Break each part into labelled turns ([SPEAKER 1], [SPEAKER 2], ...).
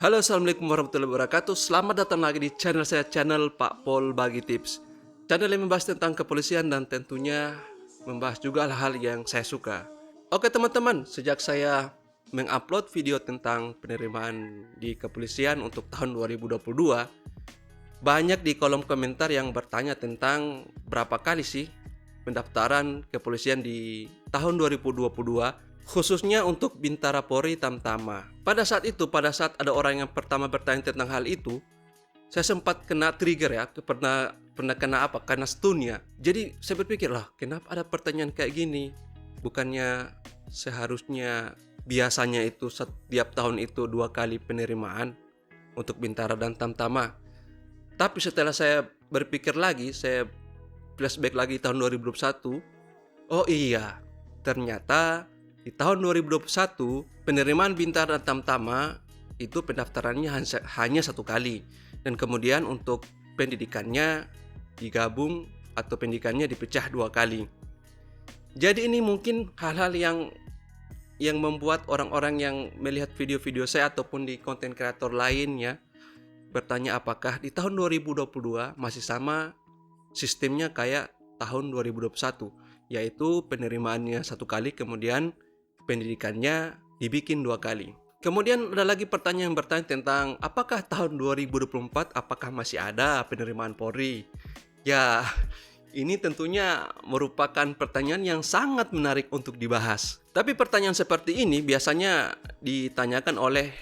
[SPEAKER 1] Halo, assalamualaikum warahmatullahi wabarakatuh. Selamat datang lagi di channel saya, channel Pak Pol Bagi Tips. Channel yang membahas tentang kepolisian dan tentunya membahas juga hal-hal yang saya suka. Oke teman-teman, sejak saya mengupload video tentang penerimaan di kepolisian untuk tahun 2022, banyak di kolom komentar yang bertanya tentang berapa kali sih pendaftaran kepolisian di tahun 2022, khususnya untuk Bintara Polri Tamtama. Pada saat ada orang yang pertama bertanya tentang hal itu, saya sempat kena trigger ya, pernah kena apa? Karena stun ya. Jadi saya berpikir lah, kenapa ada pertanyaan kayak gini? Bukannya seharusnya biasanya itu setiap tahun itu 2 kali penerimaan untuk Bintara dan Tamtama. Tapi setelah saya berpikir lagi, saya flashback lagi tahun 2021, oh iya, ternyata di tahun 2021 penerimaan Bintara dan Tamtama itu pendaftarannya hanya 1 kali, dan kemudian untuk pendidikannya digabung atau pendidikannya dipecah 2 kali. Jadi ini mungkin hal-hal yang membuat orang-orang yang melihat video-video saya ataupun di konten kreator lainnya bertanya apakah di tahun 2022 masih sama sistemnya kayak tahun 2021, yaitu penerimaannya 1 kali, kemudian pendidikannya dibikin 2 kali. Kemudian ada lagi pertanyaan yang bertanya tentang apakah tahun 2024 apakah masih ada penerimaan Polri? Ya, ini tentunya merupakan pertanyaan yang sangat menarik untuk dibahas. Tapi pertanyaan seperti ini biasanya ditanyakan oleh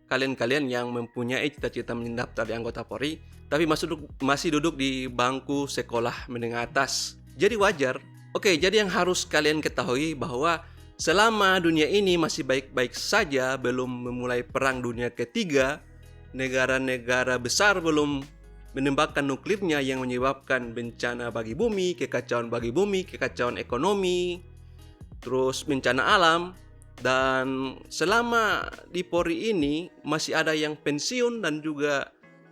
[SPEAKER 1] kalian-kalian yang mempunyai cita-cita mendaftar di anggota Polri, tapi masih duduk di bangku sekolah menengah atas. Jadi wajar. Oke, jadi yang harus kalian ketahui bahwa selama dunia ini masih baik-baik saja, belum memulai perang dunia ketiga, negara-negara besar belum menembakkan nuklirnya yang menyebabkan bencana bagi bumi, kekacauan ekonomi, terus bencana alam. Dan selama di Polri ini masih ada yang pensiun dan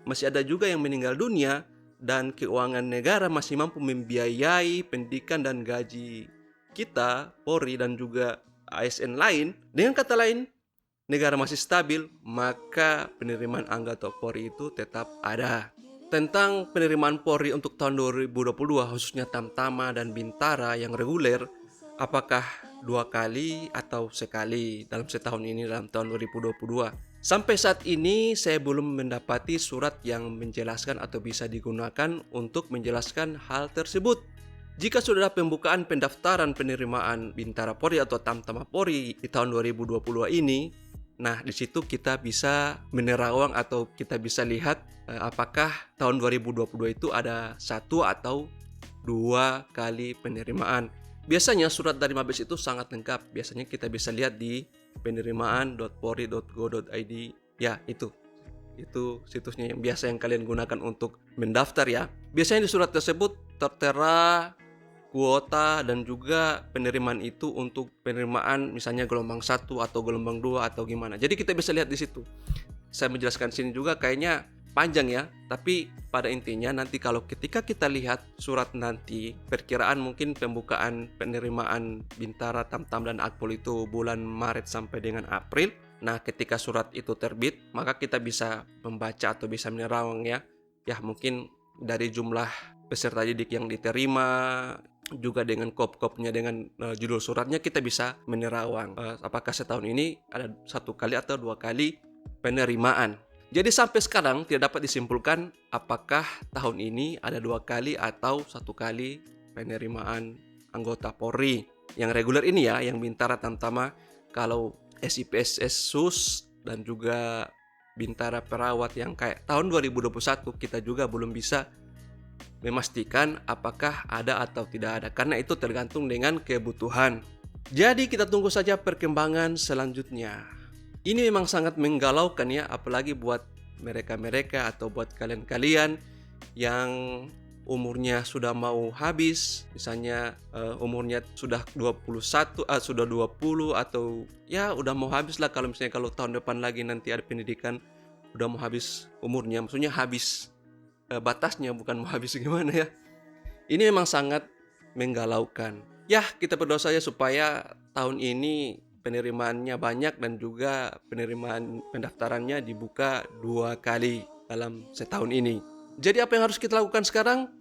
[SPEAKER 1] masih ada juga yang meninggal dunia, dan keuangan negara masih mampu membiayai pendidikan dan gaji kita, Polri dan juga ASN lain. Dengan kata lain, negara masih stabil, maka penerimaan anggota Polri itu tetap ada. Tentang penerimaan Polri untuk tahun 2022, khususnya Tamtama dan Bintara yang reguler, apakah 2 kali atau sekali dalam setahun ini dalam tahun 2022? Sampai saat ini saya belum mendapati surat yang menjelaskan atau bisa digunakan untuk menjelaskan hal tersebut. Jika sudah ada pembukaan pendaftaran penerimaan Bintara Polri atau Tamtama Polri di tahun 2022 ini, nah di situ kita bisa menerawang atau kita bisa lihat apakah tahun 2022 itu ada 1 atau 2 kali penerimaan. Biasanya surat dari Mabes itu sangat lengkap. Biasanya kita bisa lihat di penerimaan.polri.go.id. Ya, itu situsnya yang biasa yang kalian gunakan untuk mendaftar ya. Biasanya di surat tersebut tertera kuota dan juga penerimaan itu untuk penerimaan misalnya gelombang 1 atau gelombang 2 atau gimana. Jadi kita bisa lihat di situ. Saya menjelaskan sini juga kayaknya panjang ya, tapi pada intinya nanti kalau ketika kita lihat surat nanti, perkiraan mungkin pembukaan penerimaan Bintara, Tamtam dan Akpol itu bulan Maret sampai dengan April. Nah, ketika surat itu terbit, maka kita bisa membaca atau bisa menerawang ya mungkin dari jumlah peserta didik yang diterima, juga dengan kop-kopnya, dengan judul suratnya, kita bisa menerawang apakah setahun ini ada 1 kali atau 2 kali penerimaan. Jadi sampai sekarang tidak dapat disimpulkan apakah tahun ini ada 2 kali atau 1 kali penerimaan anggota Polri. Yang reguler ini ya, yang Bintara Tamtama. Kalau SIPSS SUS dan juga Bintara Perawat yang kayak tahun 2021, kita juga belum bisa memastikan apakah ada atau tidak ada, karena itu tergantung dengan kebutuhan. Jadi kita tunggu saja perkembangan selanjutnya. Ini memang sangat menggalaukan ya, apalagi buat mereka-mereka atau buat kalian-kalian yang umurnya sudah mau habis, misalnya umurnya sudah 21, sudah 20 atau ya udah mau habis lah, kalau tahun depan lagi nanti ada pendidikan, udah mau habis umurnya, maksudnya habis batasnya, bukan mau habis gimana ya. Ini memang sangat menggalaukan. Ya, kita berdoa saja supaya tahun ini penerimaannya banyak dan juga penerimaan pendaftarannya dibuka 2 kali dalam setahun ini. Jadi apa yang harus kita lakukan sekarang?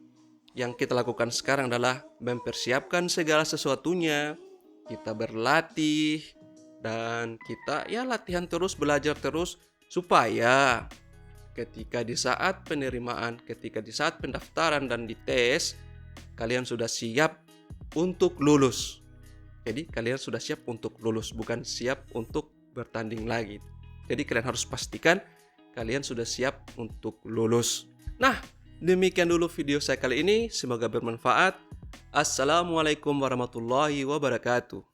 [SPEAKER 1] Yang kita lakukan sekarang adalah mempersiapkan segala sesuatunya. Kita berlatih dan kita latihan terus, belajar terus supaya ketika di saat penerimaan, ketika di saat pendaftaran dan dites, kalian sudah siap untuk lulus. Jadi kalian sudah siap untuk lulus, bukan siap untuk bertanding lagi. Jadi kalian harus pastikan kalian sudah siap untuk lulus. Nah, demikian dulu video saya kali ini. Semoga bermanfaat. Assalamualaikum warahmatullahi wabarakatuh.